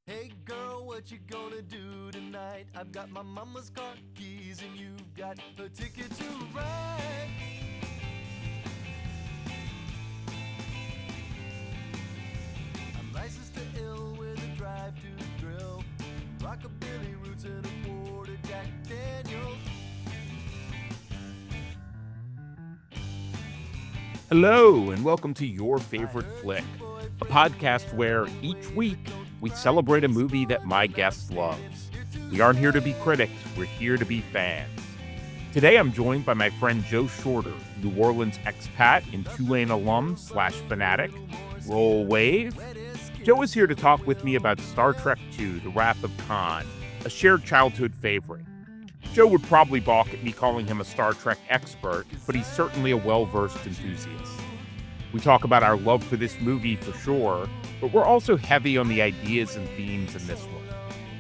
Hey girl, what you gonna do tonight? I've got my mama's car keys and you've got a ticket to ride. I'm licensed to ill with a drive to thrill. Rockabilly roots and a quarter Jack Daniels. Hello, and welcome to Your Favorite Flick, a podcast where each week we celebrate a movie that my guest loves. We aren't here to be critics, we're here to be fans. Today I'm joined by my friend Joe Shorter, New Orleans expat and Tulane alum / fanatic. Roll wave. Joe is here to talk with me about Star Trek II, The Wrath of Khan, a shared childhood favorite. Joe would probably balk at me calling him a Star Trek expert, but he's certainly a well-versed enthusiast. We talk about our love for this movie for sure, but we're also heavy on the ideas and themes in this one.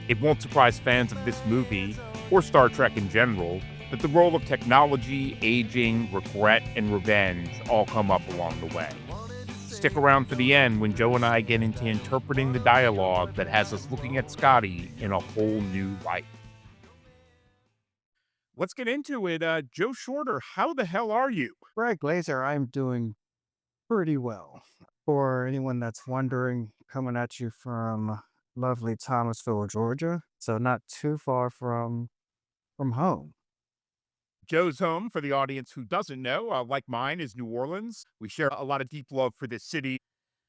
It won't surprise fans of this movie, or Star Trek in general, that the role of technology, aging, regret, and revenge all come up along the way. Stick around for the end when Joe and I get into interpreting the dialogue that has us looking at Scotty in a whole new light. Let's get into it. Joe Shorter, how the hell are you? Greg Glazer, I'm doing pretty well. For anyone that's wondering, coming at you from lovely Thomasville, Georgia, so not too far from home. Joe's home, for the audience who doesn't know, like mine, is New Orleans. We share a lot of deep love for this city.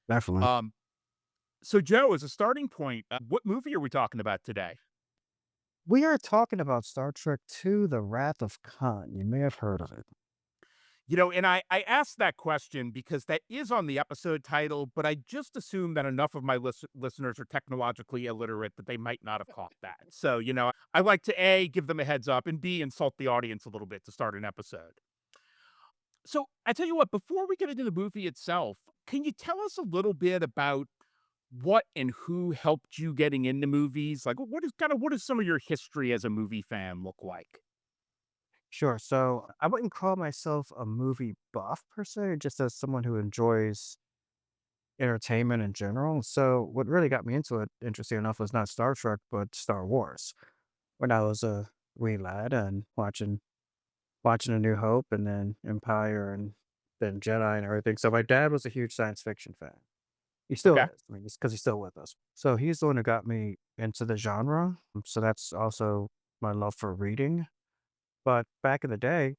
Definitely. Um, so, Joe, as a starting point, what movie are we talking about today? We are talking about Star Trek II, The Wrath of Khan. You may have heard of it. And I asked that question because that is on the episode title, but I just assume that enough of my listeners are technologically illiterate that they might not have caught that. So, I like to A, give them a heads up, and B, insult the audience a little bit to start an episode. So, I tell you what, before we get into the movie itself, can you tell us a little bit about what and who helped you getting into movies? Like, what does some of your history as a movie fan look like? Sure. So I wouldn't call myself a movie buff per se, just as someone who enjoys entertainment in general. So what really got me into it, interesting enough, was not Star Trek, but Star Wars. When I was a wee lad and watching A New Hope and then Empire and then Jedi and everything. So my dad was a huge science fiction fan. He still Okay. is. I mean, just because he's still with us. So he's the one who got me into the genre. So that's also my love for reading. But back in the day,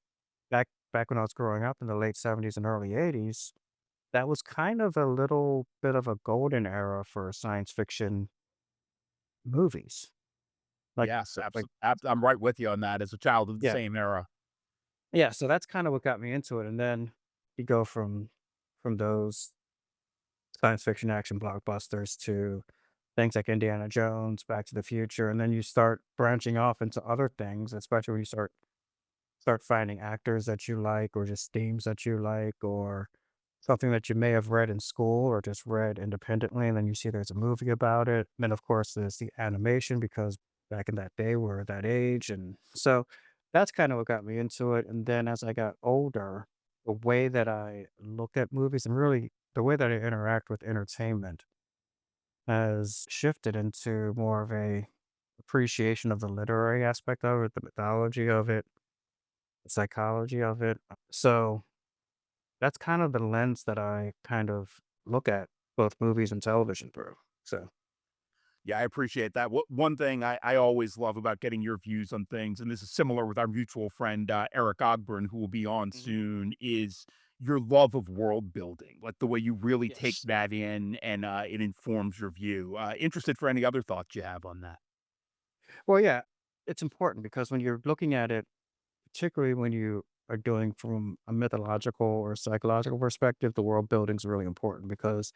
back when I was growing up in the late 70s and early 80s, that was kind of a little bit of a golden era for science fiction movies. Like Yes, like absolutely. I'm right with you on that as a child of the yeah. same era. Yeah, so that's kind of what got me into it. And then you go from those science fiction action blockbusters to things like Indiana Jones, Back to the Future, and then you start branching off into other things, especially when you start finding actors that you like or just themes that you like or something that you may have read in school or just read independently, and then you see there's a movie about it. Then of course there's the animation because back in that day we're that age. And so that's kind of what got me into it. And then as I got older, the way that I look at movies and really the way that I interact with entertainment has shifted into more of a appreciation of the literary aspect of it, the mythology of it, the psychology of it. So that's kind of the lens that I kind of look at both movies and television through. So Yeah, I appreciate that. One thing I always love about getting your views on things, and this is similar with our mutual friend Eric Ogburn, who will be on Mhm. soon, is your love of world building, like the way you really take Yes. that in and it informs your view. Interested for any other thoughts you have on that? Well, yeah, it's important because when you're looking at it, particularly when you are doing from a mythological or psychological perspective, the world building is really important because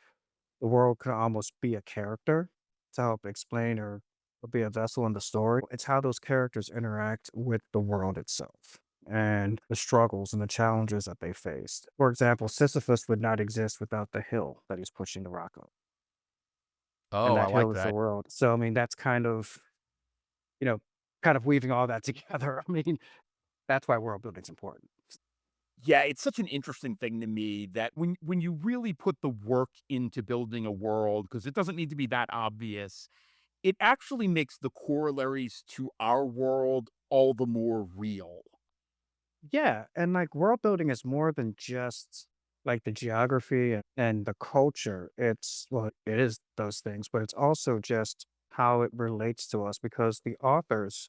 the world can almost be a character to help explain or be a vessel in the story. It's how those characters interact with the world itself and the struggles and the challenges that they faced. For example, Sisyphus would not exist without the hill that he's pushing the rock up. And Oh, I that like hill is the that. world. So I mean that's you know, kind of weaving all that together. I mean, that's why world building's important. Yeah, it's such an interesting thing to me that when you really put the work into building a world, because it doesn't need to be that obvious, it actually makes the corollaries to our world all the more real. Yeah, and like world building is more than just like the geography and the culture. It's well, it is those things, but it's also just how it relates to us because the authors,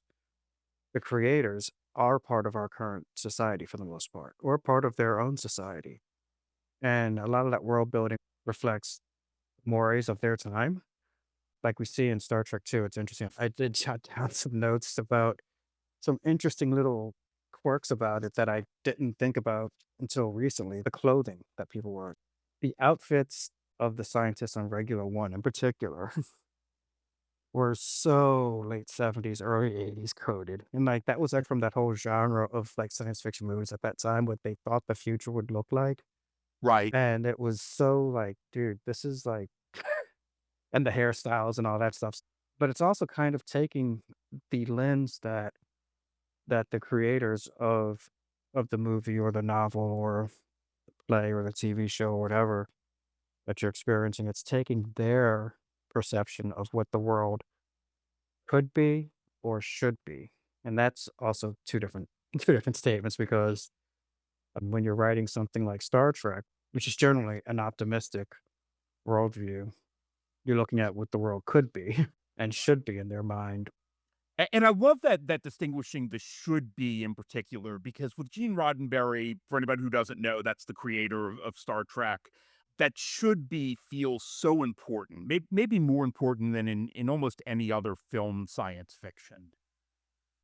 the creators are part of our current society for the most part, or part of their own society. And a lot of that world building reflects mores of their time. Like we see in Star Trek too. It's interesting. I did jot down some notes about some interesting little quirks about it that I didn't think about until recently. The clothing that people wore, the outfits of the scientists on Regular One in particular were so late 70s, early 80s coded. And like that was like from that whole genre of like science fiction movies at that time, what they thought the future would look like. Right. And it was so like, dude, this is like, and the hairstyles and all that stuff. But it's also kind of taking the lens that the creators of the movie or the novel or play or the TV show or whatever that you're experiencing, it's taking their perception of what the world could be or should be. And that's also two different two different statements because when you're writing something like Star Trek, which is generally an optimistic worldview, you're looking at what the world could be and should be in their mind. And I love that distinguishing the should be in particular, because with Gene Roddenberry, for anybody who doesn't know, that's the creator of Star Trek. That should be feels so important, maybe more important than in almost any other film science fiction.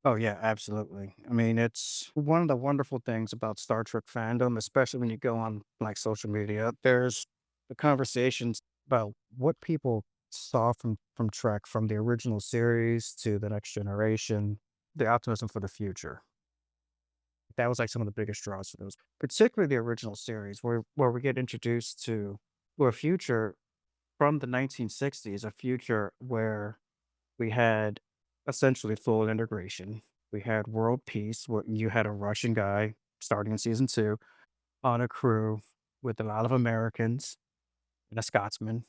Oh yeah, absolutely. I mean, it's one of the wonderful things about Star Trek fandom, especially when you go on like social media. There's the conversations about what people saw from Trek, from the original series to the next generation, the optimism for the future. That was like some of the biggest draws for those, particularly the original series, where we get introduced to a future from the 1960s, a future where we had essentially full integration. We had world peace, where you had a Russian guy starting in season 2 on a crew with a lot of Americans and a Scotsman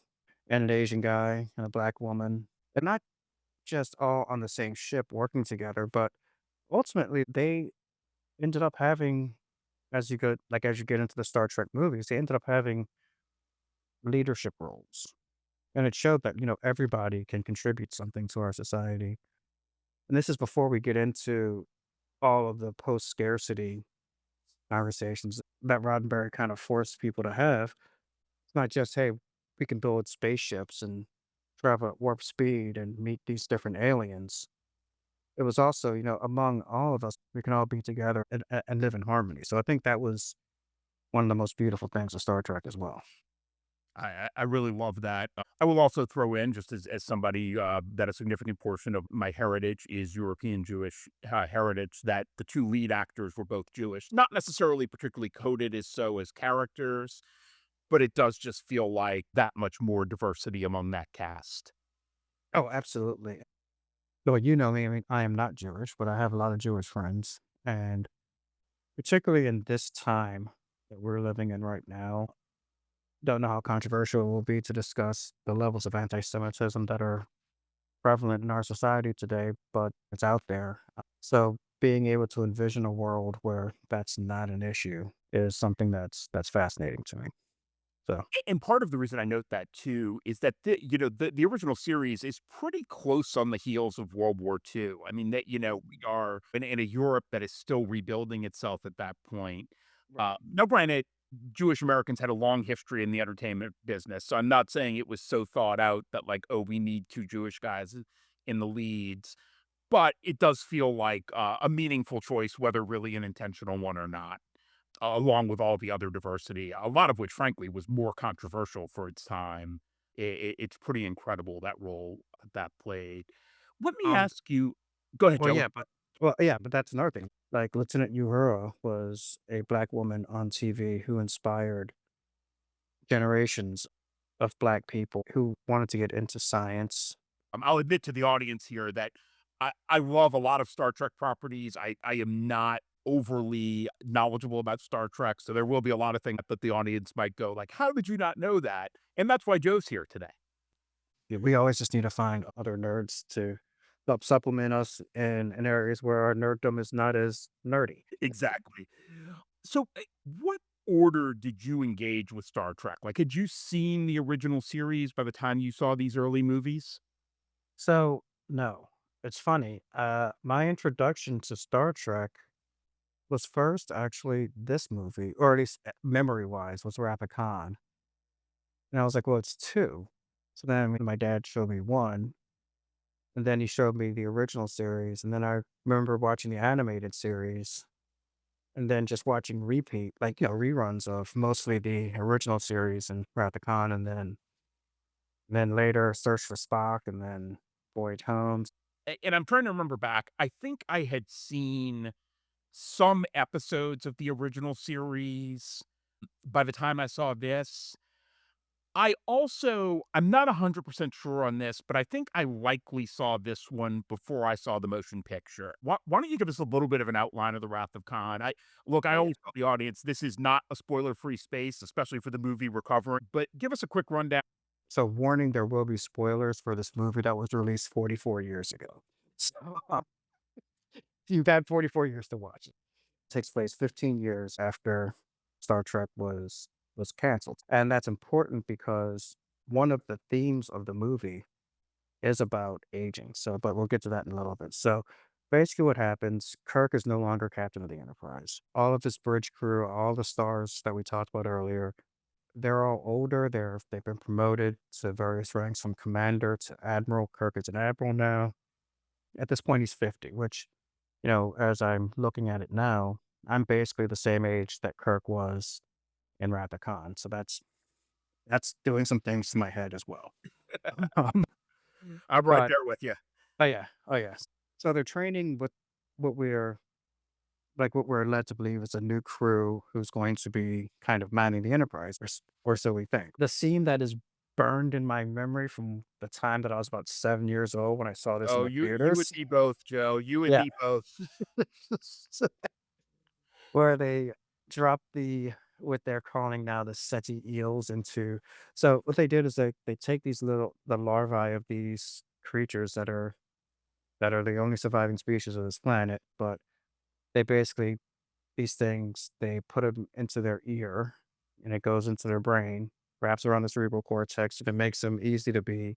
and an Asian guy and a black woman. And not just all on the same ship working together, but ultimately they ended up having, as you get into the Star Trek movies, they ended up having leadership roles. And it showed that, everybody can contribute something to our society. And this is before we get into all of the post-scarcity conversations that Roddenberry kind of forced people to have. It's not just, "Hey, we can build spaceships and travel at warp speed and meet these different aliens." It was also, among all of us, we can all be together and live in harmony. So I think that was one of the most beautiful things of Star Trek as well. I really love that. I will also throw in, just as somebody that a significant portion of my heritage is European Jewish heritage, that the two lead actors were both Jewish. Not necessarily particularly coded as so as characters, but it does just feel like that much more diversity among that cast. Oh, absolutely. Well, you know me, I mean, I am not Jewish, but I have a lot of Jewish friends. And particularly in this time that we're living in right now, don't know how controversial it will be to discuss the levels of anti-Semitism that are prevalent in our society today, but it's out there. So being able to envision a world where that's not an issue is something that's fascinating to me. So, And part of the reason I note that too is that the original series is pretty close on the heels of World War II. I mean that we are in a Europe that is still rebuilding itself at that point. right. Now, granted, Jewish Americans had a long history in the entertainment business, so I'm not saying it was so thought out that like, oh, we need two Jewish guys in the leads, but it does feel like a meaningful choice, whether really an intentional one or not, along with all the other diversity, a lot of which, frankly, was more controversial for its time. It's pretty incredible that role that played. Let me Um, ask you. Go ahead, well, Joe. yeah, but that's another thing. Like Lieutenant Uhura was a black woman on TV who inspired generations of black people who wanted to get into science. I'll admit to the audience here that I love a lot of Star Trek properties. I am not overly knowledgeable about Star Trek, so there will be a lot of things that the audience might go like, "How did you not know that?" And that's why Joe's here today. Yeah, we always just need to find other nerds to help supplement us in areas where our nerddom is not as nerdy. Exactly. So, what order did you engage with Star Trek? Like, had you seen the original series by the time you saw these early movies? So, no, it's funny. My introduction to Star Trek was first actually this movie, or at least memory wise, was Wrath of Khan. And I was like, well, it's two. So then my dad showed me one, and then he showed me the original series. And then I remember watching the animated series and then just watching repeat, like, reruns of mostly the original series and Wrath of Khan. And then later Search for Spock and then Voyage Home. And I'm trying to remember back. I think I had seen some episodes of the original series by the time I saw this. I'm not 100% sure on this, but I think I likely saw this one before I saw the motion picture. Why don't you give us a little bit of an outline of The Wrath of Khan? I Oh, yeah. always tell the audience this is not a spoiler-free space, especially for the movie we're covering, but give us a quick rundown. So, warning, there will be spoilers for this movie that was released 44 years ago. So, you've had 44 years to watch it. Takes place 15 years after Star Trek was canceled. And that's important because one of the themes of the movie is about aging. So, but we'll get to that in a little bit. So, basically what happens, Kirk is no longer captain of the Enterprise. All of his bridge crew, all the stars that we talked about earlier, they're all older. They've been promoted to various ranks from commander to admiral. Kirk is an admiral now. At this point, he's 50, which, as I'm looking at it now, I'm basically the same age that Kirk was in Wrath of Khan. So that's doing some things to my head as well. Um, I'm right but there with you. oh yeah, oh yes. So they're training with what we're what we're led to believe is a new crew who's going to be kind of manning the Enterprise, or so we think. The scene that is burned in my memory from the time that I was about 7 years old when I saw this in Oh, the you and theaters. me both, Joe. You and Yeah. me both. Where they drop what they're calling now the SETI eels into. So what they did is they take the larvae of these creatures that are the only surviving species of this planet, but they basically these things, they put them into their ear, and it goes into their brain, wraps around the cerebral cortex, and it makes them easy to be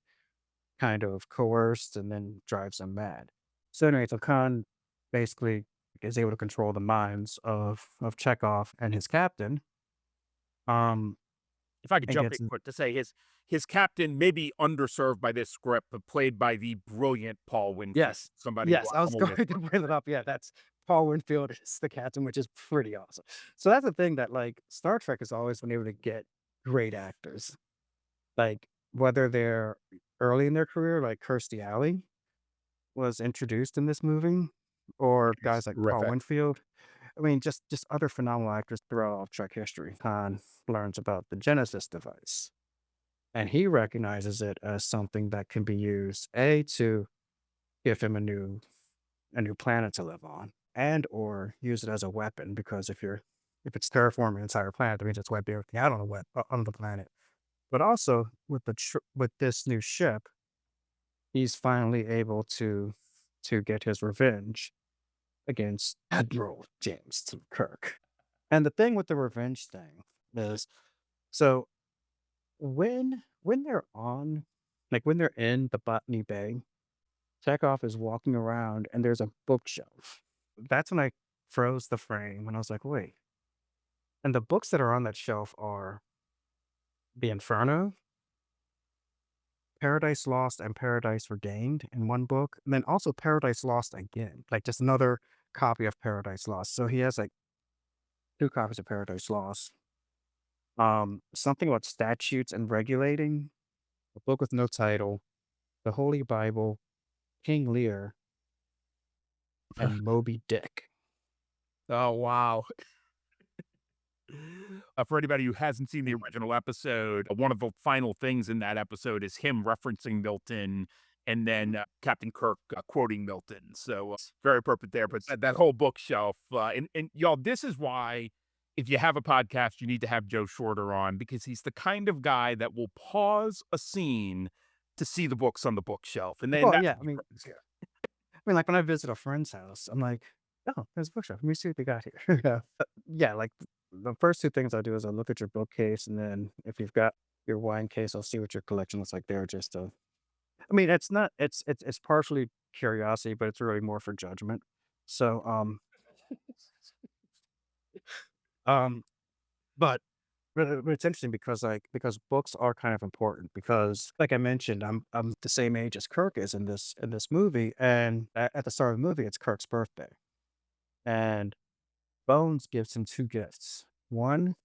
kind of coerced and then drives them mad. So anyway, so Khan basically is able to control the minds of Chekhov and his captain. Um, If I could and jump gets in quick to say his captain may be underserved by this script, but played by the brilliant Paul Winfield, yes, somebody who yes, I was I'm going always to bring it up. Yeah, that's Paul Winfield is the captain, which is pretty awesome. So that's the thing that like Star Trek has always been able to get great actors, like whether they're early in their career, like Kirstie Alley was introduced in this movie, or He's guys like Paul terrific. Winfield. I mean, just other phenomenal actors throughout all of Trek history. Khan learns about the Genesis device, and he recognizes it as something that can be used to give him a new planet to live on, and or use it as a weapon. Because if it's terraforming an entire planet, that means it's wiping everything out on the planet. But also with this new ship, he's finally able to get his revenge against Admiral James T. Kirk. And the thing with the revenge thing is, so when they're on, like when they're in the Botany Bay, Chekhov is walking around and there's a bookshelf. That's when I froze the frame and I was like, wait. And the books that are on that shelf are The Inferno, Paradise Lost, and Paradise Regained in one book, and then also Paradise Lost again, like just another copy of Paradise Lost. So he has like two copies of Paradise Lost. Something about statutes and regulating, a book with no title, the Holy Bible, King Lear, and Moby Dick. Oh, wow. For anybody who hasn't seen the Mm. original episode, one of the final things in that episode is him referencing Milton and then Captain Kirk quoting Milton. So very appropriate there. But that whole bookshelf, and y'all, this is why if you have a podcast, you need to have Joe Shorter on because he's the kind of guy that will pause a scene to see the books on the bookshelf, and then Well, that yeah, would be great. Yeah. like, when I visit a friend's house, I'm like, "Oh, there's a bookshelf. Let me see what they got here." Yeah. Yeah, like, the first 2 things I do is I look at your bookcase, and then if you've got your wine case, I'll see what your collection looks like there just to I mean, it's not it's partially curiosity, but it's really more for judgment. So, um, but but it's interesting because, like because books are kind of important because, like I mentioned, I'm the same age as Kirk is in this movie, and at the start of the movie, it's Kirk's birthday, and Bones gives him 2 gifts. One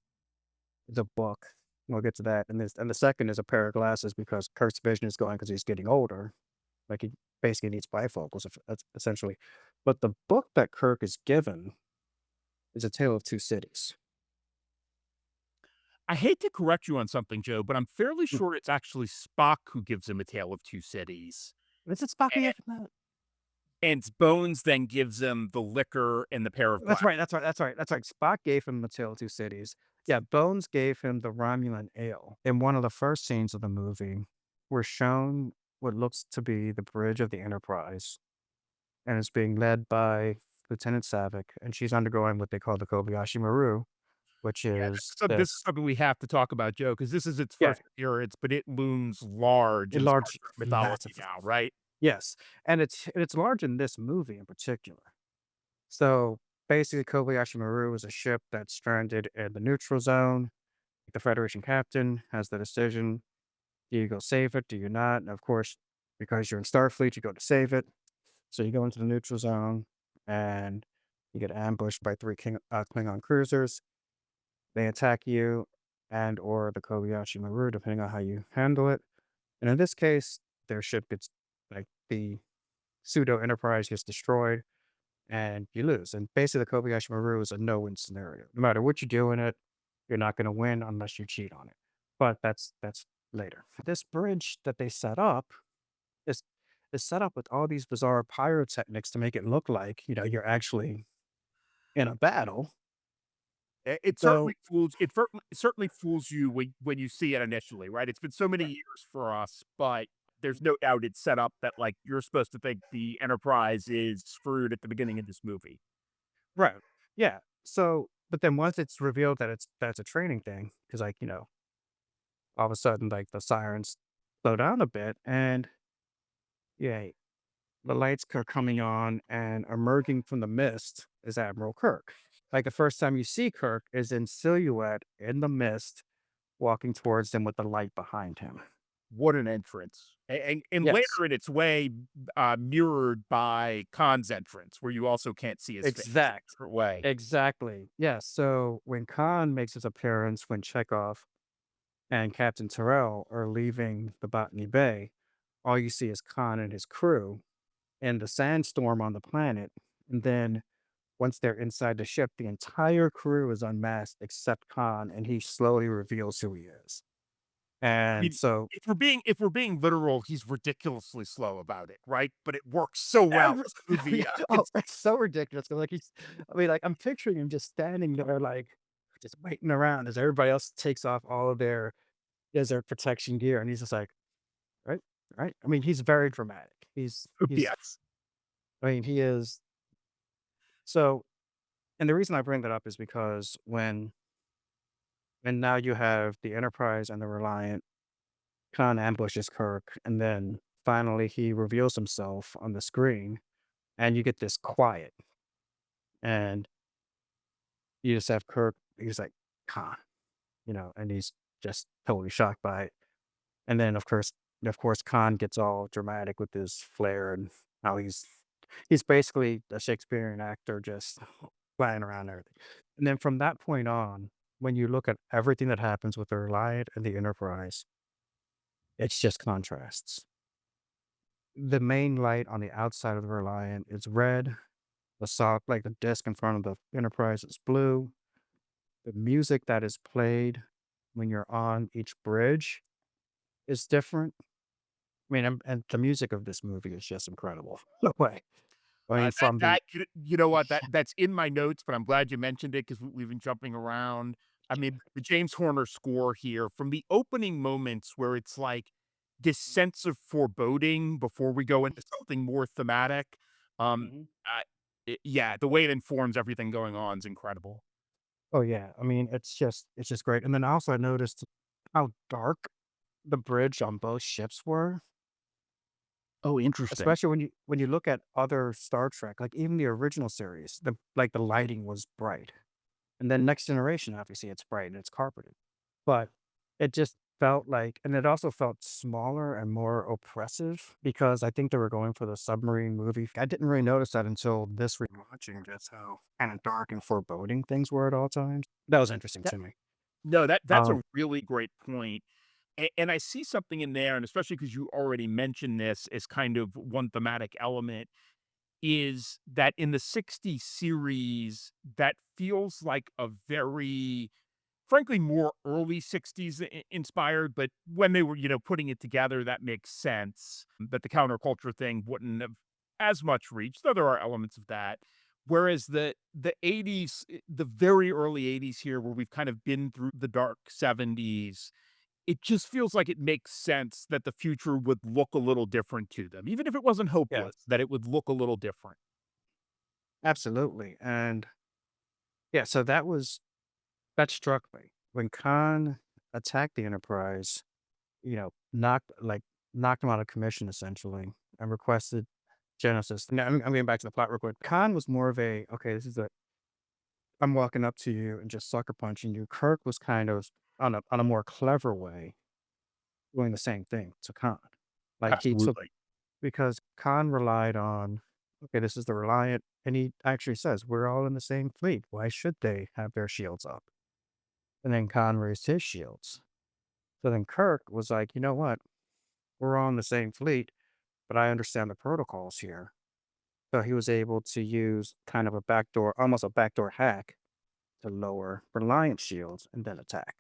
is a book, we'll get to that, and the second is a pair of glasses because Kirk's vision is going because he's getting older, like, he basically needs bifocals, essentially. But the book that Kirk is given is A Tale of Two Cities. I hate to correct you on something, Joe, but I'm fairly Mm. sure it's actually Spock who gives him A Tale of Two Cities, Is it Spock who and gave him that? Bones then gives him the liquor and the pair of That's right, glasses. that's right. Spock gave him A Tale of Two Cities. Yeah, Bones gave him the Romulan ale. In one of the first scenes of the movie, we're shown what looks to be the bridge of the Enterprise, and it's being led by Lieutenant Savick, and she's undergoing what they call the Kobayashi Maru, which Yeah, is this is this something we have to talk about, Joe, because this is its yeah, first appearance, but it looms large a in Star large Trek mythology massive now, right? yes, and it's large in this movie in particular. So, basically, Kobayashi Maru is a ship that's stranded in the neutral zone. The Federation captain has the decision, do you go save it, do you not? And, of course, because you're in Starfleet, you go to save it. So you go into the neutral zone, and you get ambushed by 3 Klingon cruisers. They attack you and or the Kobayashi Maru, depending on how you handle it. And in this case, their ship gets like, the pseudo Enterprise gets destroyed and you lose. And basically, the Kobayashi Maru is a no-win scenario. No matter what you do in it, you're not going to win unless you cheat on it. But that's later. This bridge that they set up is is set up with all these bizarre pyrotechnics to make it look like you're actually in a battle. It So certainly fools it certainly fools you when you see it initially, right? It's been so many years for us, but there's no doubt it's set up that, like, you're supposed to think the Enterprise is screwed at the beginning of this movie. right, yeah. So, but then once it's revealed that that's a training thing, because all of a sudden like the sirens slow down a bit, and yeah, the lights are coming on, and emerging from the mist is Admiral Kirk. Like, the first time you see Kirk is in silhouette in the mist, walking towards them with the light behind him. What an entrance. And Yes, later in its way, mirrored by Khan's entrance, where you also can't see his face in a different way. exactly. Yes. So when Khan makes his appearance, when Chekhov and Captain Terrell are leaving the Botany Bay, all you see is Khan and his crew and the sandstorm on the planet. And then once they're inside the ship, the entire crew is unmasked except Khan, and he slowly reveals who he is. I And mean, so if we're being literal, he's ridiculously slow about it, right? But it works so well every as a movie. oh, it's so ridiculous. 'Cause, like, I mean, like, I'm picturing him just standing there, like, just waiting around as everybody else takes off all of their desert protection gear, and he's just like, "Right, right." I mean, he's very dramatic. Yes. I mean, he is so and the reason I bring that up is because when now you have the Enterprise and the Reliant, Khan ambushes Kirk, and then finally he reveals himself on the screen, and you get this quiet, and you just have Kirk, he's like, "Khan," and he's just totally shocked by it. And then, of course, Khan gets all dramatic with his flair and how he's basically a Shakespearean actor just flying around and everything. And then from that point on, when you look at everything that happens with the Reliant and the Enterprise, it's just contrasts. The main light on the outside of the Reliant is red. The disc in front of the Enterprise is blue. The music that is played when you're on each bridge is different. I mean, and the music of this movie is just incredible. No way. I mean, from the You know what? That's in my notes, but I'm glad you mentioned it because we've been jumping around. I mean, the James Horner score here from the opening moments where it's like this sense of foreboding before we go into something more thematic. Um, Mhm. I yeah, the way it informs everything going on is incredible. Oh, yeah. I mean, it's just great. And then also I noticed how dark the bridge on both ships were, Oh, interesting. especially when you look at other Star Trek, like even the original series, the lighting was bright. And then Next Generation, obviously, it's bright and it's carpeted. But it just felt like, and it also felt smaller and more oppressive because I think they were going for the submarine movie. I didn't really notice that until this rewatching, just how kind of dark and foreboding things were at all times. That was interesting That to me. no, that's Um, a really great point. And I see something in there, and especially because you already mentioned this as kind of one thematic element, is that in the 60 series, that feels like a very frankly, more early 60s inspired, but when they were, putting it together, that makes sense. That the counterculture thing wouldn't have as much reach, though there are elements of that. Whereas the 80s, the very early 80s here, where we've kind of been through the dark 70s, it just feels like it makes sense that the future would look a little different to them. Even if it wasn't hopeless, yes, that it would look a little different. absolutely. And yeah, so that struck me when Khan attacked the Enterprise, knocked him out of commission essentially and requested Genesis. Now, I'm getting back to the plot real quick. Khan was more of a, okay, this is a, I'm walking up to you and just sucker punching you. Kirk was kind of on a more clever way doing the same thing to Khan. Like he took, Absolutely. because Khan relied on, okay, this is the Reliant. And he actually says, we're all in the same fleet. Why should they have their shields up? And then Khan raised his shields. So then Kirk was like, you know what? We're all in the same fleet, but I understand the protocols here. So he was able to use kind of a backdoor, almost a backdoor hack to lower Reliant shields and then attack.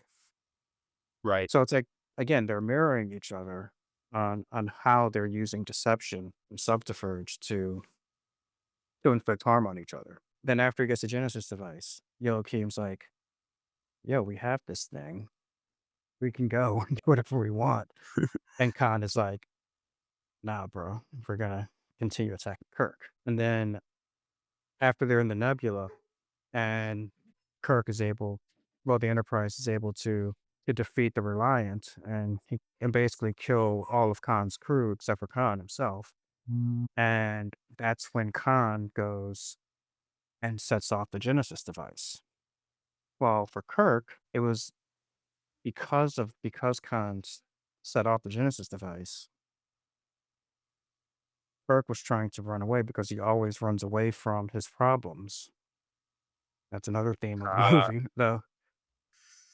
Right. So it's like, again, they're mirroring each other on how they're using deception and subterfuge to inflict harm on each other. Then after he gets the Genesis device, Keem's like, yo, we have this thing. We can go and do whatever we want. And Khan is like, nah, bro, we're gonna continue attacking Kirk. And then after they're in the nebula and Kirk is able, well, the Enterprise is able to defeat the Reliant and he and basically kill all of Khan's crew except for Khan himself. And that's when Khan goes and sets off the Genesis device. Well, for Kirk, it was because Khan's set off the Genesis device. Kirk was trying to run away because he always runs away from his problems. That's another theme of the Uh, movie, though.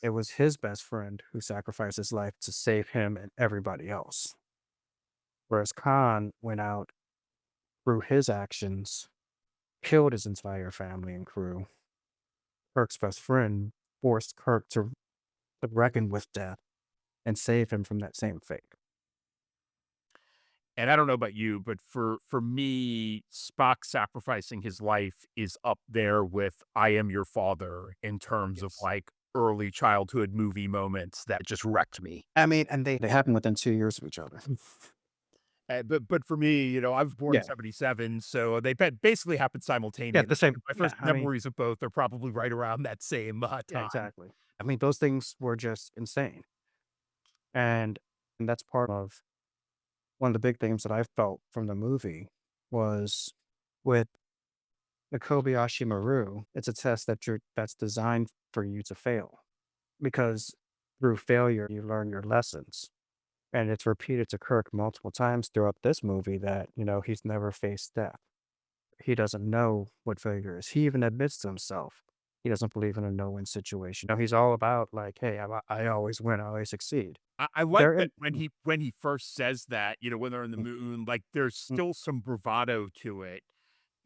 It was his best friend who sacrificed his life to save him and everybody else. Whereas Khan went out through his actions, killed his entire family and crew. Kirk's best friend forced Kirk to reckon with death and save him from that same fate. And I don't know about you, but for me, Spock sacrificing his life is up there with "I Am Your Father" in terms of, Yes. like, early childhood movie moments that just wrecked me. I mean, and they happen within 2 years of each other. But for me, I was born in Yeah. '77, so they basically happened Yeah, simultaneously. the same. My Yeah. first I mean, memories of both are probably right around that same, yeah, time. exactly. I mean, those things were just insane. And and that's part of one of the big themes that I felt from the movie was with the Kobayashi Maru. It's a test that's designed for you to fail because through failure you learn your lessons. And it's repeated to Kirk multiple times throughout this movie that, he's never faced death. He doesn't know what failure is. He even admits to himself he doesn't believe in a no-win situation. No, he's all about like, hey, I always win, I always succeed. I like They're that in. when he first says that, when they're in the Mm, moon, like, there's mm, still some bravado to it.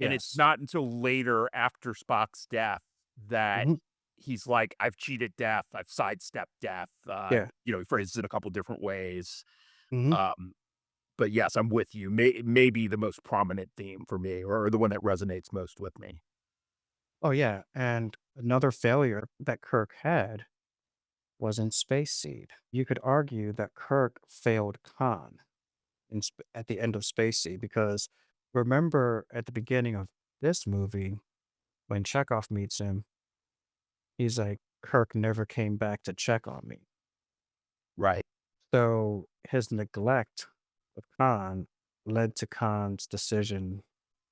And it's yes. not until later after Spock's death that Hmm. he's like, "I've cheated death. I've sidestepped death." Yeah. He phrases it a couple different ways. Hmm. Um, but yes, I'm with you. Maybe the most prominent theme for me, or the one that resonates most with me. Oh, yeah. And another failure that Kirk had was in Space Seed. You could argue that Kirk failed Khan at the end of Space Seed because remember at the beginning of this movie when Chekhov meets him, he's like, Kirk never came back to check on me. Right. So his neglect of Khan led to Khan's decision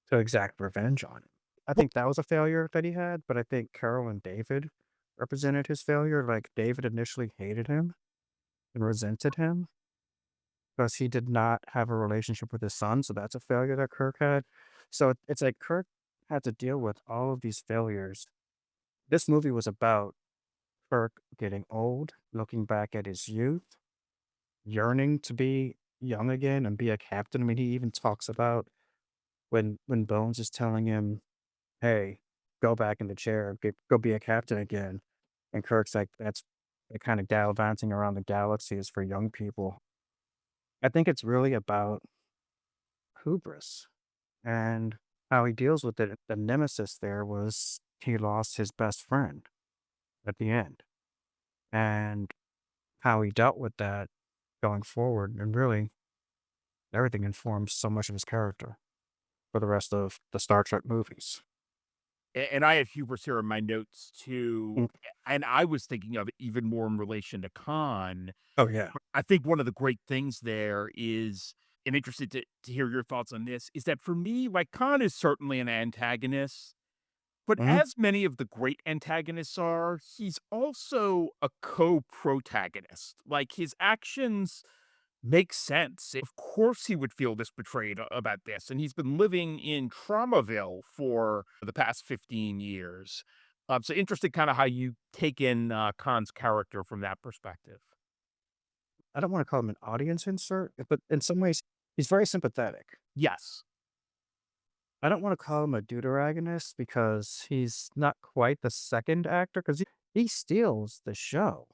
to exact revenge on him. I think that was a failure that he had, but I think Carol and David represented his failure. Like David initially hated him and resented him because he did not have a relationship with his son. So that's a failure that Kirk had. So it's like Kirk had to deal with all of these failures. This movie was about Kirk getting old, looking back at his youth, yearning to be young again and be a captain. I mean, he even talks about when Bones is telling him, "Hey, go back in the chair, go be a captain again." And Kirk's like, "That's the kind of gallivanting around the galaxy is for young people." I think it's really about hubris and how he deals with it. The nemesis there was he lost his best friend at the end, and how he dealt with that going forward, and really everything informs so much of his character for the rest of the Star Trek movies. And I had hubris here in my notes too, Mm. and I was thinking of it even more in relation to Khan. Oh, yeah. I think one of the great things there is, and interested to hear your thoughts on this, is that for me, like Khan is certainly an antagonist, but Mhm. as many of the great antagonists are, he's also a co-protagonist. Like his actions make sense. Of course, he would feel this betrayed about this, and he's been living in Traumaville for the past 15 years. So interesting, kind of how you take in Khan's character from that perspective. I don't wanna call him an audience insert, but in some ways, he's very sympathetic. Yes, I don't wanna call him a deuteragonist because he's not quite the second actor 'cause he steals the show.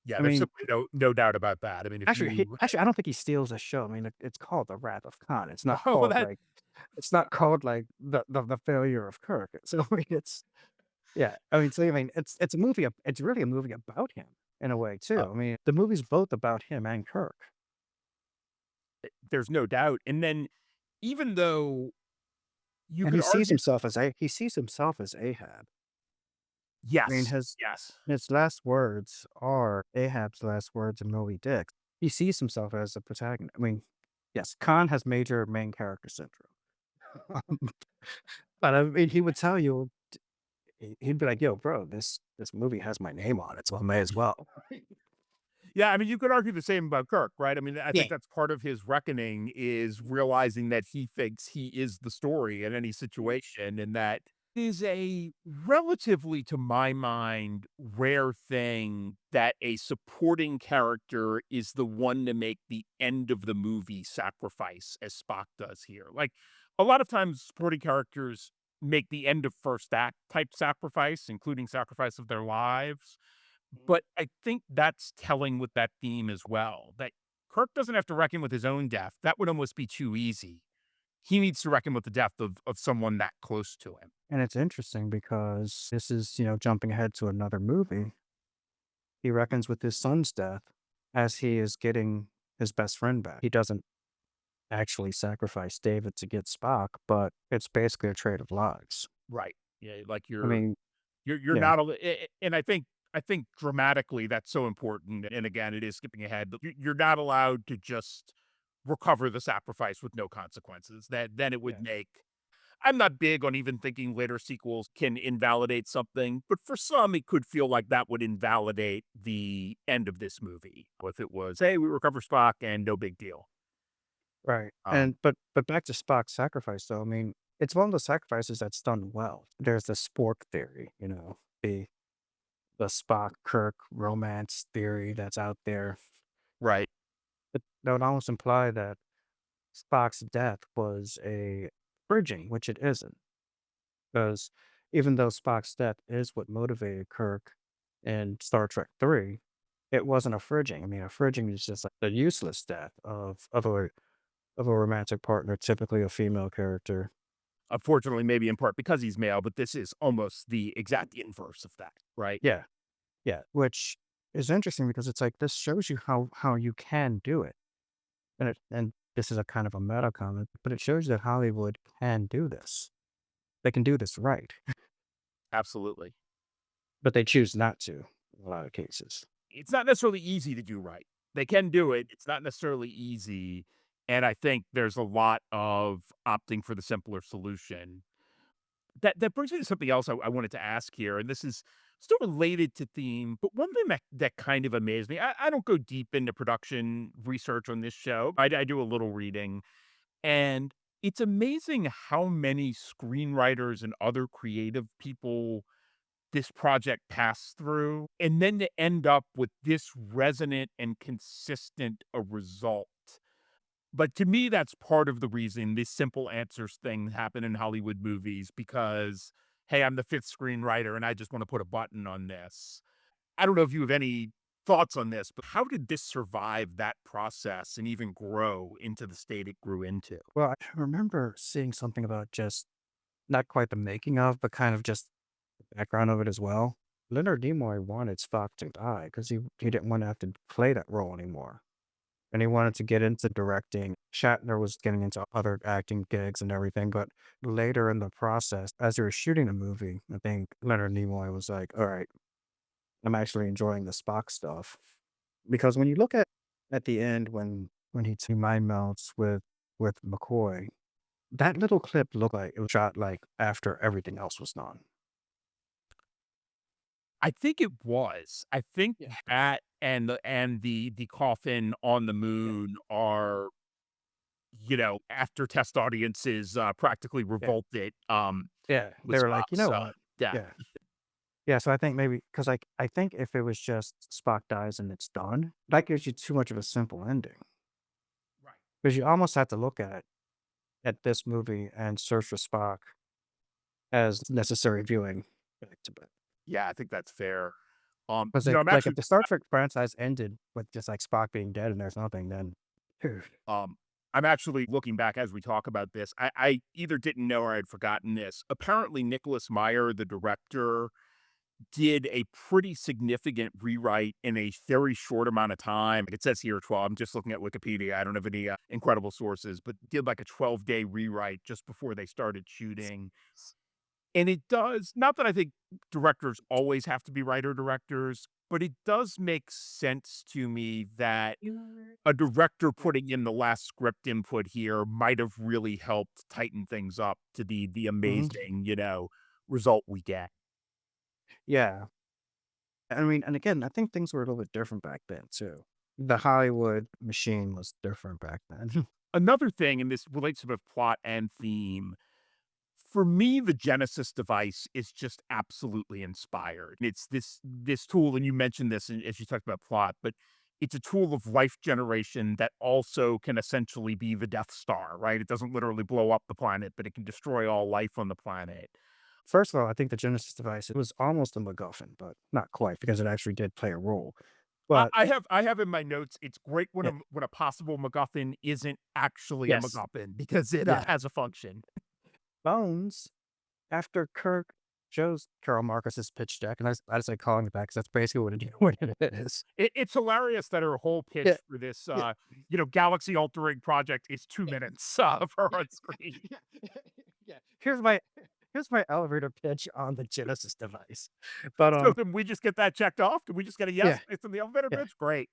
yeah, I there's mean, simply no doubt about that. I mean, if you I don't think he steals the show. I mean, it's called The Wrath of Khan. oh well, that It's not called like the failure of Kirk. So, I mean, it's yeah. It's a movie it's really a movie about him in a way uh, too. I mean, the movie's both about him and Kirk. there's no doubt. And then even though you And could argue, he sees himself as Ahab. I mean, yes, yes, his last words are Ahab's last words in Moby Dick. He sees himself as a protagonist. I mean, yes, Khan has major main character syndrome. But I mean, he would tell you, he'd be like, "Yo, bro, this movie has my name on it, so I may as well." yeah. I mean, you could argue the same about Kirk, right? I mean, I Yeah. think that's part of his reckoning is realizing that he thinks he is the story in any situation, and that is a relatively, to my mind, rare thing that a supporting character is the one to make the end of the movie sacrifice, as Spock does here. Like a lot of times, supporting characters make the end of first act type sacrifice, including sacrifice of their lives. But I think that's telling with that theme as well, that Kirk doesn't have to reckon with his own death. That would almost be too easy. He needs to reckon with the death of someone that close to him. And it's interesting because this is, jumping ahead to another movie. He reckons with his son's death as he is getting his best friend back. He doesn't actually sacrifice David to get Spock, but it's basically a trade of lives. Right. Yeah, like I mean, you're yeah, not and I think dramatically that's so important, and again, it is skipping ahead, but you're not allowed to just recover the sacrifice with no consequences. That then it would yeah. make I'm not big on even thinking later sequels can invalidate something, but for some, it could feel like that would invalidate the end of this movie. If it was, "Hey, we recover Spock and no big deal." Right. Um, But back to Spock's sacrifice though, I mean, it's one of the sacrifices that's done well. There's the spork theory, the Spock Kirk romance theory that's out there. right. But that would almost imply that Spock's death was a bridging, which it isn't. Because even though Spock's death is what motivated Kirk in Star Trek 3, it wasn't a fridging. I mean, a fridging is just like the useless death of a romantic partner, typically a female character. Unfortunately, maybe in part because he's male, but this is almost the exact inverse of that, right? Yeah, yeah. Which is interesting because it's like this shows you how you can do it. And this is a kind of a meta comment, but it shows that Hollywood can do this. They can do this right, Absolutely. but they choose not to in a lot of cases. It's not necessarily easy to do right. They can do it. It's not necessarily easy. And I think there's a lot of opting for the simpler solution. That brings me to something else I wanted to ask here, and this is still related to theme, but one thing that kind of amazed me. I don't go deep into production research on this show. I do a little reading, and it's amazing how many screenwriters and other creative people this project passed through, and then to end up with this resonant and consistent a result. But to me, that's part of the reason this simple answers thing happened in Hollywood movies because, hey, I'm the fifth screenwriter and I just want to put a button on this. I don't know if you have any thoughts on this, but how did this survive that process and even grow into the state it grew into? Well, I remember seeing something about just not quite the making of, but kind of just the background of it as well. Leonard Nimoy wanted Spock to die because he didn't want to have to play that role anymore. And he wanted to get into directing. Shatner was getting into other acting gigs and everything, but later in the process, as they were shooting the movie, I think Leonard Nimoy was like, "All right, I'm actually enjoying the Spock stuff." Because when you look at the end when he mind melts with McCoy, that little clip looked like it was shot like after everything else was done. I think it was. I think Yeah, that and the coffin on the yeah, moon are, after test audiences, practically yeah, revolted, yeah. They with were like, "You Spock's, know what?" death. Yeah. Yeah, so I think maybe because I think if it was just Spock dies and it's done, that gives you too much of a simple ending. Right. Because you almost have to look at this movie and Search for Spock as necessary viewing back to back. Yeah, I think that's fair. 'Cause, I'm like, if actually the Star Trek franchise ended with just, like, Spock being dead and there's nothing, then dude. Um, I'm actually looking back as we talk about this. I either didn't know or I'd forgotten this. Apparently, Nicholas Meyer, the director, did a pretty significant rewrite in a very short amount of time. It says here 12. I'm just looking at Wikipedia. I don't have any incredible sources, but did like a 12-day rewrite just before they started shooting. And it does, not that I think directors always have to be writer directors, but it does make sense to me that a director putting in the last script input here might have really helped tighten things up to the Mhm. amazing, result we get. Yeah. I mean, and again, I think things were a little bit different back then too. The Hollywood machine was different back then. Another thing, and this relates to both plot and theme, for me, the Genesis device is just absolutely inspired. It's this tool, and you mentioned this as you talked about plot, but it's a tool of life generation that also can essentially be the Death Star, right? It doesn't literally blow up the planet, but it can destroy all life on the planet. First of all, I think the Genesis device, it was almost a MacGuffin, but not quite because it actually did play a role. But I have in my notes, it's great when yeah, a possible MacGuffin isn't actually a yes, MacGuffin because it yeah. has a function. Bones, after Kirk shows Carol Marcus's pitch deck, and I just like calling it that because that's basically what it what it is. It's hilarious that her whole Yeah, pitch for this, yeah, galaxy altering project is 2 yeah, minutes, of her yeah, on screen. yeah, yeah. Here's my elevator pitch on the Genesis device. But, So then we just get that checked off? Did we just get a yes yeah, based on the elevator yeah, pitch? Great.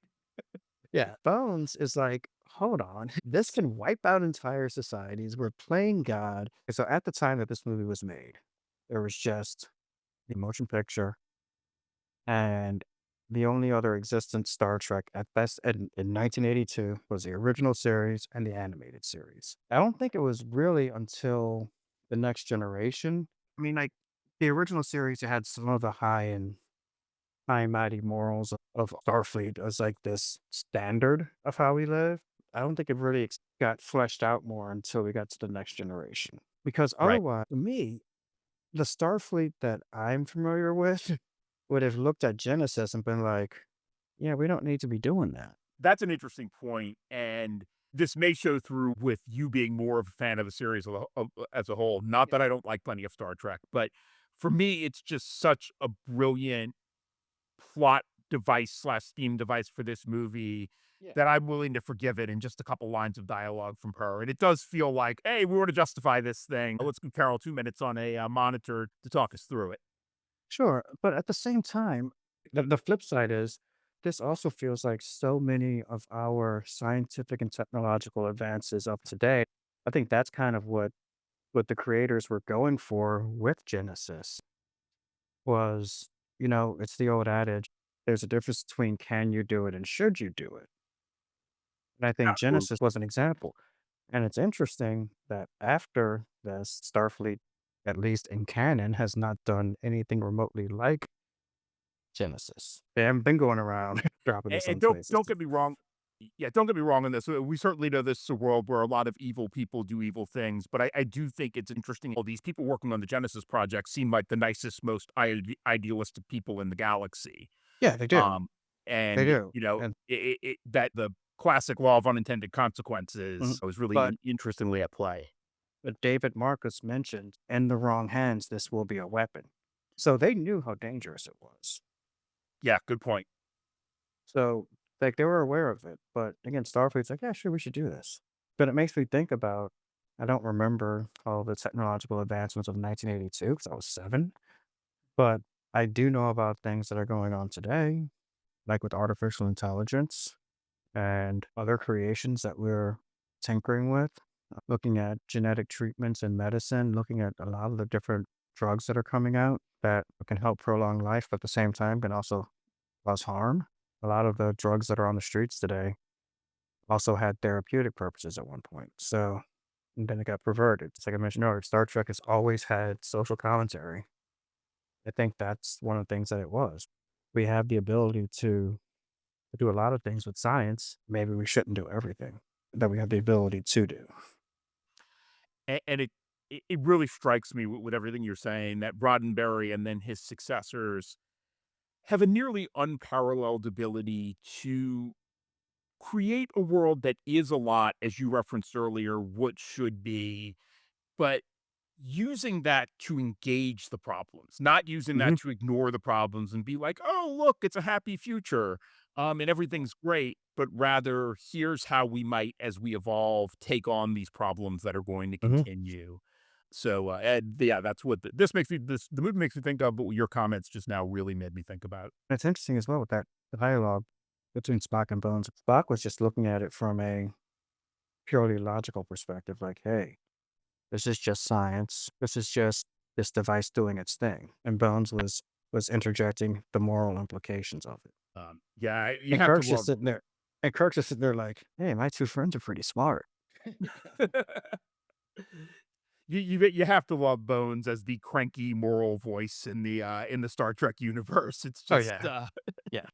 yeah. Bones is like, "Hold on, this can wipe out entire societies. We're playing God." And so at the time that this movie was made, there was just the motion picture and the only other existent Star Trek at best in 1982 was the original series and the animated series. I don't think it was really until the next generation. I mean, like the original series, it had some of the high and mighty morals of Starfleet as like this standard of how we live. I don't think it really got fleshed out more until we got to the next generation. Because Right. otherwise, to me, the Starfleet that I'm familiar with would have looked at Genesis and been like, "Yeah, we don't need to be doing that." That's an interesting point, and this may show through with you being more of a fan of the series as a whole. Not Yeah. that I don't like plenty of Star Trek, but for me, it's just such a brilliant plot device slash Steam device for this movie Yeah. that I'm willing to forgive it in just a couple lines of dialogue from her. And it does feel like, hey, we want to justify this thing. Let's give Carol 2 minutes on a monitor to talk us through it. Sure, but at the same time, the flip side is this also feels like so many of our scientific and technological advances up to date. I think that's kind of what the creators were going for with Genesis was, it's the old adage, there's a difference between can you do it and should you do it. And I think Absolutely. Genesis was an example. And it's interesting that after this, Starfleet, at least in canon, has not done anything remotely like Genesis. They haven't been going around dropping And, this and on don't places. get me wrong. Yeah, don't get me wrong on this. We certainly know this is a world where a lot of evil people do evil things, but I do think it's interesting. All these people working on the Genesis project seem like the nicest, most idealistic people in the galaxy. Yeah, they do. Um, They and do. And that the classic law of unintended mhm. consequences was really but interestingly at play. but David Marcus mentioned in the wrong hands, this will be a weapon. So they knew how dangerous it was. Yeah, good point. So like they were aware of it. But again, Starfleet's like, yeah, sure, we should do this. But it makes me think about I don't remember all the technological advancements of 1982 because I was 7, but I do know about things that are going on today, like with artificial intelligence and other creations that we're tinkering with, looking at genetic treatments and medicine, looking at a lot of the different drugs that are coming out that can help prolong life, but at the same time can also cause harm. A lot of the drugs that are on the streets today also had therapeutic purposes at one point. So and then it got perverted. It's like I mentioned earlier, Star Trek has always had social commentary. I think that's one of the things that it was. We have the ability to do a lot of things with science. Maybe we shouldn't do everything that we have the ability to do. And it really strikes me with everything you're saying that Roddenberry and then his successors have a nearly unparalleled ability to create a world that is a lot, as you referenced earlier, what should be, but using that to engage the problems, not using that Mhm, to ignore the problems and be like, "Oh, look, it's a happy future, and everything's great," but rather, "Here's how we might, as we evolve, take on these problems that are going to mhm. continue." So, and yeah, that's what this makes me the movie makes me think of, but what your comments just now really made me think about. And it's interesting as well with that dialogue between Spock and Bones. Spock was just looking at it from a purely logical perspective, like, hey, this is just science. This is just this device doing its thing. And Bones was interjecting the moral implications of it. Yeah, you And have to Kirk's just love sitting there. And Kirk's just sitting there like, hey, my two friends are pretty smart. you have to love Bones as the cranky moral voice in the Star Trek universe. It's Oh just, yeah. Yeah.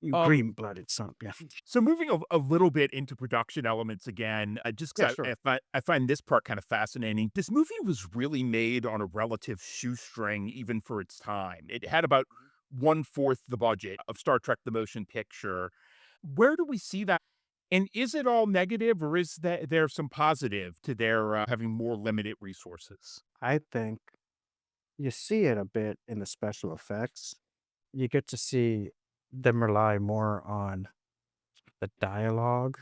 You um green blooded son. Yeah. so moving a little bit into production elements again, just Yeah, because sure. I find this part kind of fascinating. This movie was really made on a relative shoestring, even for its time. It had about one fourth the budget of Star Trek: The Motion Picture. Where do we see that? And is it all negative, or is there some positive to their having more limited resources? I think you see it a bit in the special effects. You get to see them rely more on the dialogue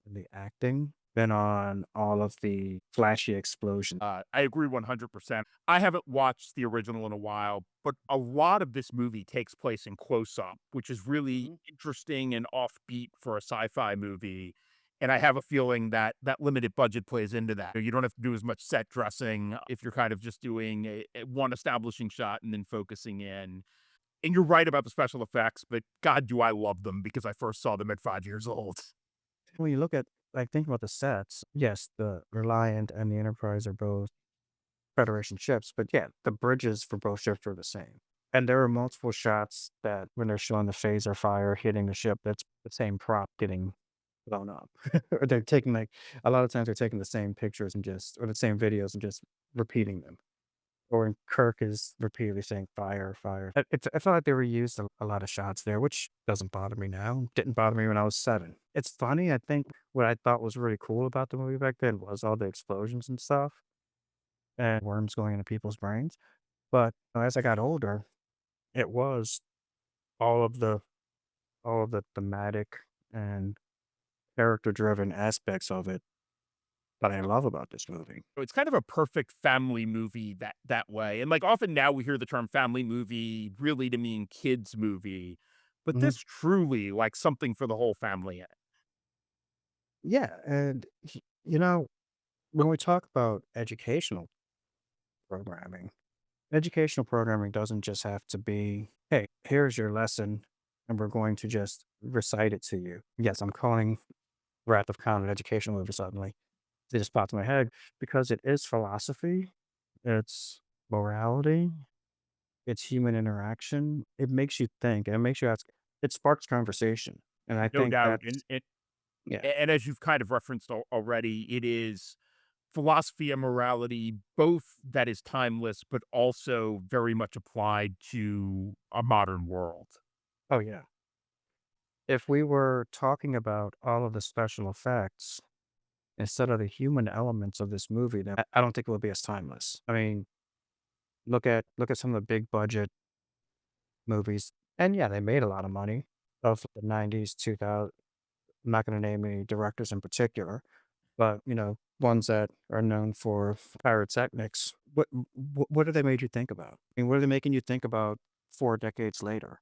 and the acting than on all of the flashy explosions. I agree 100%. I haven't watched the original in a while, but a lot of this movie takes place in close up, which is really Mhm. interesting and offbeat for a sci-fi movie. And I have a feeling that that limited budget plays into that. You don't have to do as much set dressing if you're kind of just doing one establishing shot and then focusing in. And you're right about the special effects, but God, do I love them because I first saw them at 5 years old. When you look at, like, think about the sets, yes, the Reliant and the Enterprise are both Federation ships, but yeah, the bridges for both ships are the same. And there are multiple shots that when they're showing the phaser fire hitting the ship, that's the same prop getting blown up. Or they're taking like a lot of times they're taking the same pictures and just or the same videos and just repeating them. Or when Kirk is repeatedly saying fire, fire. I felt like they reused a lot of shots there, which doesn't bother me now. Didn't bother me when I was 7. It's funny. I think what I thought was really cool about the movie back then was all the explosions and stuff and worms going into people's brains. But as I got older, it was all of the thematic and character-driven aspects of it that I love about this movie. So it's kind of a perfect family movie that way. And like often now we hear the term family movie really to mean kids movie, but Mhm. this truly like something for the whole family. Yeah, and you know, when we talk about programming, educational programming doesn't just have to be, "Hey, here's your lesson, and we're going to just recite it to you." Yes, I'm calling Wrath of Khan an educational movie suddenly. It just popped in my head because it is philosophy, it's morality, it's human interaction. It makes you think, and it makes you ask. It sparks conversation, and I No think doubt. that's yeah. And as you've kind of referenced already, it is philosophy and morality, both that is timeless, but also very much applied to a modern world. Oh yeah. If we were talking about all of the special effects instead of the human elements of this movie, then I don't think it would be as timeless. I mean, look at some of the big budget movies, and yeah, they made a lot of money of the 90s, 2000. I'm not going to name any directors in particular, but ones that are known for pyrotechnics. What have they made you think about? I mean, what are they making you think about 4 decades later?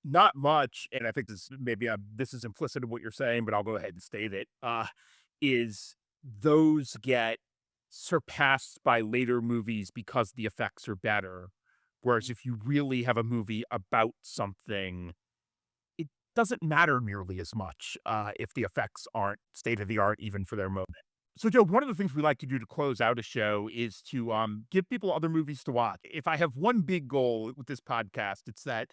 Not much, and I think this maybe this is implicit in what you're saying, but I'll go ahead and state it. Is those get surpassed by later movies because the effects are better. Whereas if you really have a movie about something, it doesn't matter nearly as much if the effects aren't state of the art, even for their moment. So, Joe, one of the things we like to do to close out a show is to give people other movies to watch. If I have one big goal with this podcast, it's that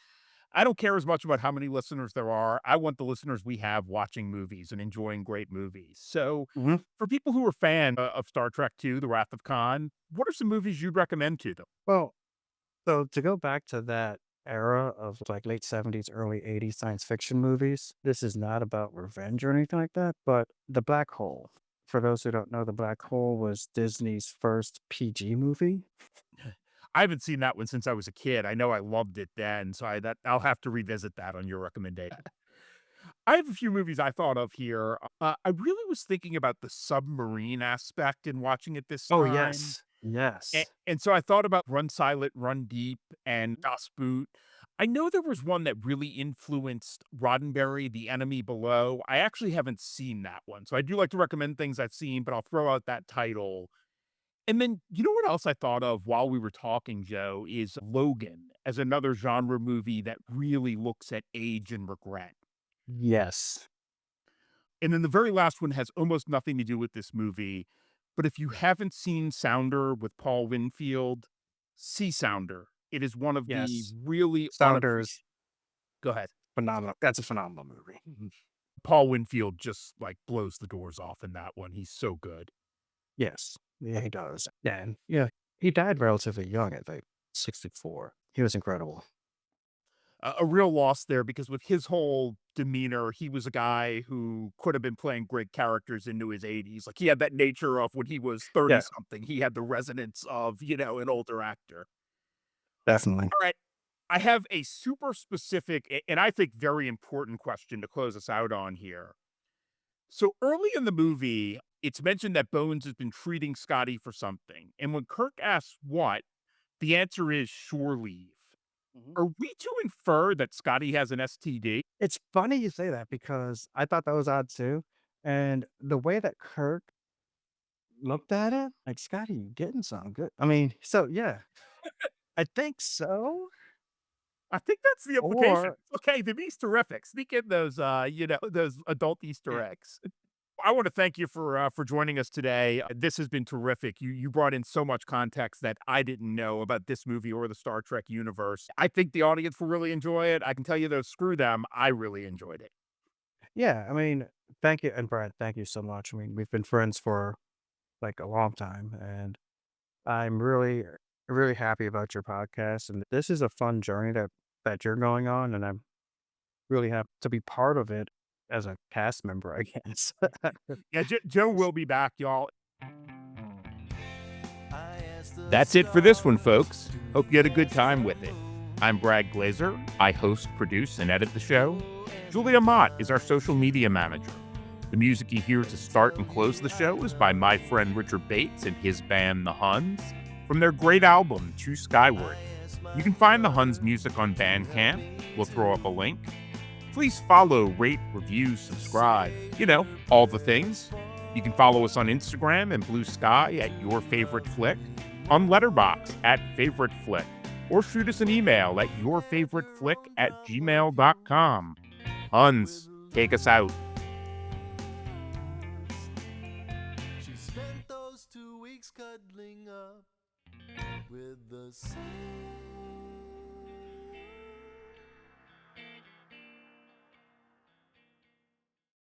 I don't care as much about how many listeners there are. I want the listeners we have watching movies and enjoying great movies. So, Mhm. for people who are fan of Star Trek II: The Wrath of Khan, what are some movies you'd recommend to them? Well, so to go back to that era of like late 70s, early 80s science fiction movies, this is not about revenge or anything like that, but The Black Hole. For those who don't know, The Black Hole was Disney's first PG movie. I haven't seen that one since I was a kid. I know I loved it then, so I'll have to revisit that on your recommendation. I have a few movies I thought of here. I really was thinking about the submarine aspect in watching it this Oh, time. yes. Yes. And so I thought about Run Silent, Run Deep, and Das Boot. I know there was one that really influenced Roddenberry, The Enemy Below. I actually haven't seen that one. So I do like to recommend things I've seen, but I'll throw out that title. And then, you know what else I thought of while we were talking, Joe, is Logan as another genre movie that really looks at age and regret. Yes. And then the very last one has almost nothing to do with this movie, but if you haven't seen Sounder with Paul Winfield, see Sounder. It is one of the Yes. really Sounders, Go ahead. phenomenal. That's a phenomenal movie. Paul Winfield just, like, blows the doors off in that one. He's so good. Yes. Yeah, he does. Yeah, and yeah, he died relatively young at like 64. He was incredible. A real loss there because with his whole demeanor, he was a guy who could have been playing great characters into his 80s. Like, he had that nature of when he was Yeah, 30-something, he had the resonance of, an older actor. definitely. All right. I have a super specific and I think very important question to close us out on here. So early in the movie, it's mentioned that Bones has been treating Scotty for something. And when Kirk asks what, the answer is shore leave. Mhm. Are we to infer that Scotty has an STD? It's funny you say that because I thought that was odd too. And the way that Kirk looked at it, like, Scotty, you getting some good. I mean, so yeah, I think so. I think that's the implication. Or Okay, the Beast terrific. Sneak in those, those adult Easter yeah, eggs. I want to thank you for joining us today. This has been terrific. You brought in so much context that I didn't know about this movie or the Star Trek universe. I think the audience will really enjoy it. I can tell you though, screw them. I really enjoyed it. yeah. I mean, thank you, and Brad, thank you so much. I mean, we've been friends for like a long time, and I'm really happy about your podcast. And this is a fun journey that you're going on, and I'm really happy to be part of it as a cast member, I guess. Yeah, Joe will be back, y'all. I asked the That's it for this one, stars folks. to Hope you had a good dance time with it. I'm Brad Glazer. I host, produce, and edit the show. Julia Mott is our social media manager. The music you hear to start and close the show is by my friend Richard Bates and his band, The Huns, from their great album, To Skyward. You can find The Huns music on Bandcamp. We'll throw up a link. Please follow, rate, review, subscribe. You know, all the things. You can follow us on Instagram and Blue Sky at Your Favorite Flick, on Letterboxd at Favorite Flick, or shoot us an email at yourfavoriteflick@gmail.com. Huns, take us out. She spent those 2 weeks cuddling up with the sun.